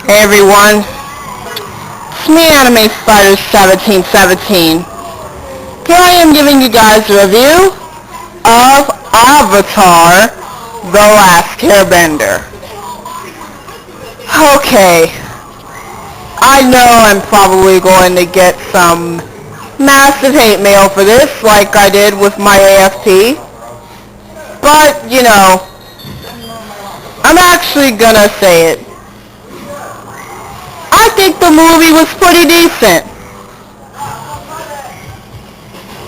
Hey everyone, it's me Anime Spider 1717. Here I am giving you guys a review of Avatar: The Last Airbender. Okay, I know I'm probably going to get some massive hate mail for this, like I did with my AFT, but I'm actually gonna say it. I think the movie was pretty decent.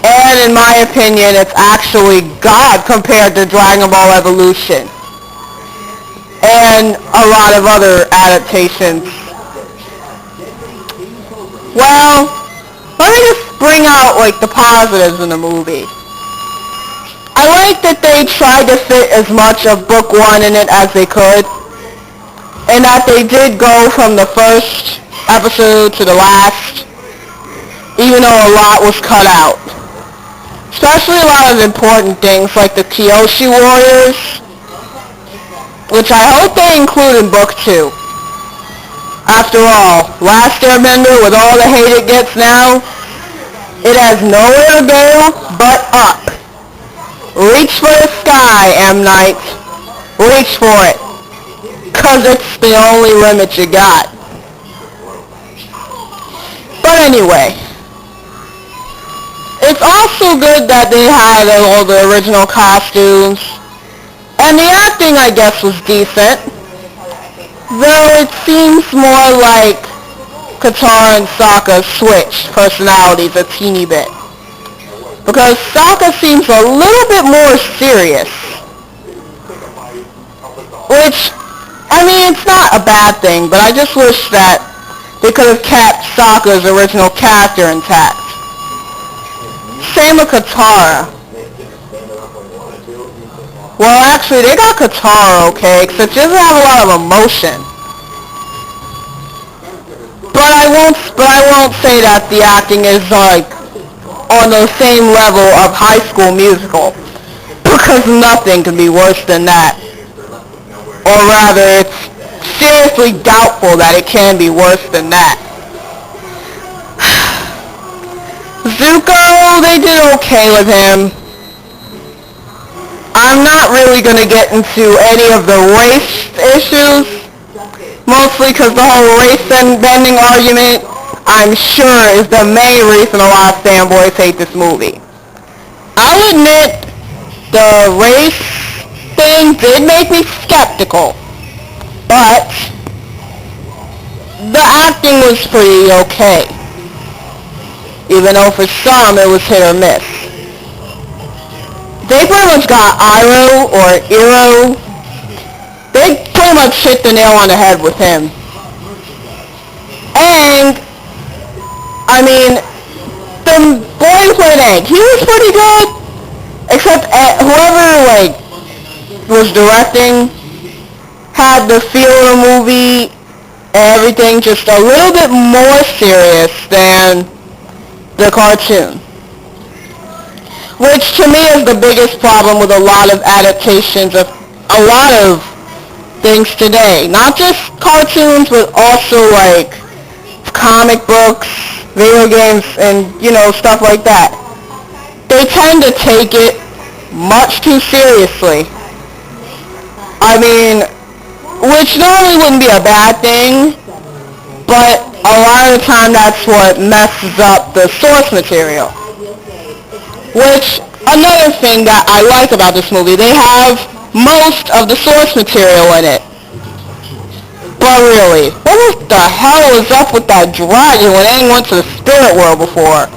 And in my opinion, it's actually God compared to Dragon Ball Evolution. And a lot of other adaptations. Well, let me just bring out the positives in the movie. I like that they tried to fit as much of book one in it as they could. And that they did go from the first episode to the last, even though a lot was cut out. Especially a lot of important things like the Kyoshi Warriors, which I hope they include in book 2. After all, Last Airbender, with all the hate it gets now, it has nowhere to go but up. Reach for the sky, M. Night. Reach for it. Because it's the only limit you got. But anyway, it's also good that they had all the original costumes, and the acting I guess was decent, though it seems more like Katara and Sokka switched personalities a teeny bit, because Sokka seems a little bit more serious, which, I mean, it's not a bad thing, but I just wish that they could have kept Sokka's original character intact. Same with Katara. Well, actually, they got Katara okay, except she doesn't have a lot of emotion. But I won't say that the acting is on the same level of High School Musical, because nothing can be worse than that. Or rather, it's seriously doubtful that it can be worse than that. Zuko, they did okay with him. I'm not really going to get into any of the race issues, mostly because the whole race bending argument, I'm sure, is the main reason a lot of fanboys hate this movie. I'll admit, the race thing did make me skeptical, but the acting was pretty okay, even though for some it was hit or miss. They pretty much got Iroh, or Iro, they pretty much hit the nail on the head with him. And, I mean, the boy who played Aang, he was pretty good, except whoever, was directing had the feel of the movie and everything just a little bit more serious than the cartoon. Which to me is the biggest problem with a lot of adaptations of a lot of things today. Not just cartoons, but also comic books, video games, and stuff like that. They tend to take it much too seriously. I mean, which normally wouldn't be a bad thing, but a lot of the time that's what messes up the source material. Which, another thing that I like about this movie, they have most of the source material in it. But really, what the hell was up with that dragon when Aang went to the spirit world before?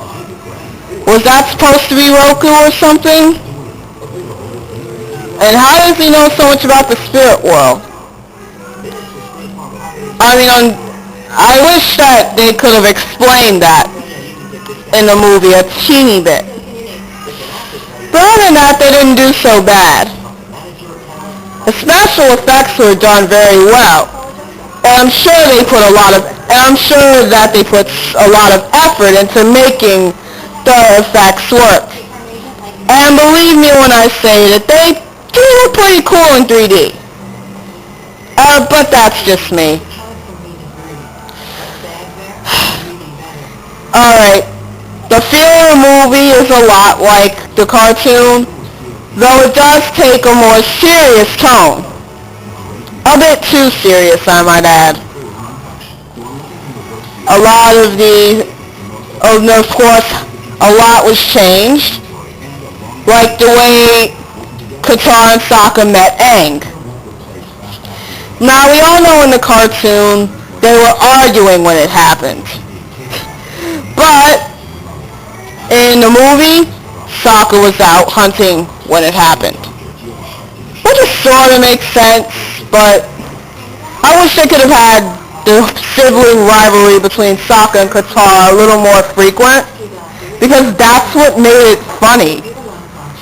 Was that supposed to be Roku or something? And how does he know so much about the spirit world? I mean, I wish that they could have explained that in the movie a teeny bit. But other than that, they didn't do so bad. The special effects were done very well. And I'm sure that they put a lot of effort into making the effects work. And believe me when I say that they look pretty cool in 3D. But that's just me. Alright, the feel of the movie is a lot like the cartoon, though it does take a more serious tone. A bit too serious, I might add. A lot of of course, a lot was changed, like the way Katara and Sokka met Aang. Now, we all know in the cartoon they were arguing when it happened. But in the movie, Sokka was out hunting when it happened. Which just sort of makes sense, but I wish they could have had the sibling rivalry between Sokka and Katara a little more frequent, because that's what made it funny.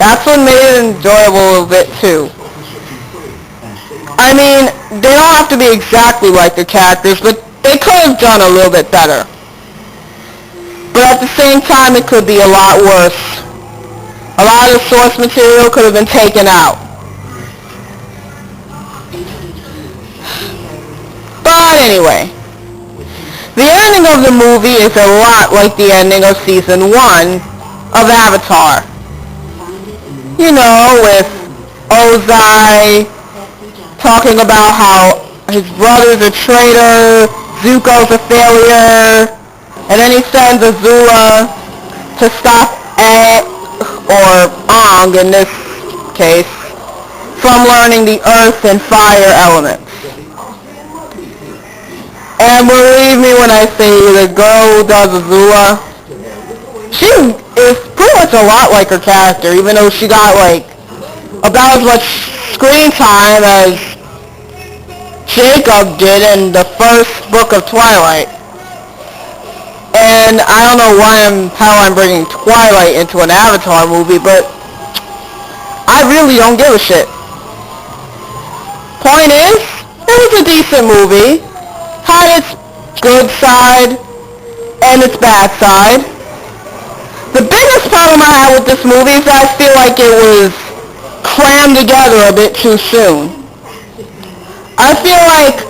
That's what made it enjoyable a bit too. I mean, they don't have to be exactly like the characters, but they could have done a little bit better. But at the same time, it could be a lot worse. A lot of the source material could have been taken out. But anyway, the ending of the movie is a lot like the ending of Season 1 of Avatar. You know, with Ozai talking about how his brother's a traitor, Zuko's a failure, and then he sends Azula to stop Aang, or Aang in this case, from learning the earth and fire elements. And believe me when I say the girl who does Azula, she is pretty much a lot like her character, even though she got like about as much screen time as Jacob did in the first book of Twilight. And I don't know how I'm bringing Twilight into an Avatar movie, but I really don't give a shit. Point is, it was a decent movie. Had its good side and its bad side. The biggest problem I had with this movie is that I feel like it was crammed together a bit too soon. I feel like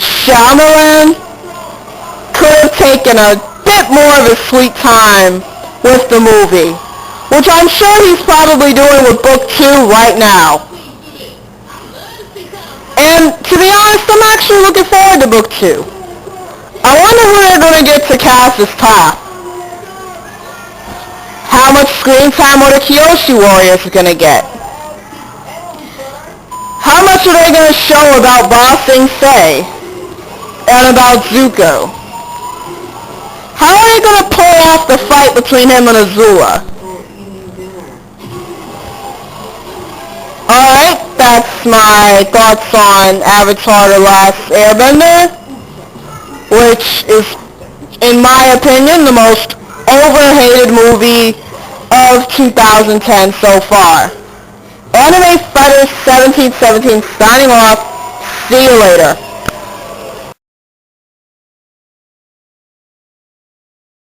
Shyamalan could have taken a bit more of a sweet time with the movie, which I'm sure he's probably doing with Book 2 right now. And to be honest, I'm actually looking forward to Book 2. I wonder who they're going to get to cast as Toph. How much screen time are the Kyoshi Warriors going to get? How much are they going to show about Ba Sing Se and about Zuko? How are they going to pull off the fight between him and Azula? Alright, that's my thoughts on Avatar: The Last Airbender, which is, in my opinion, the most overhated movie of 2010 so far. Anime Fighter 1717 signing off. See you later.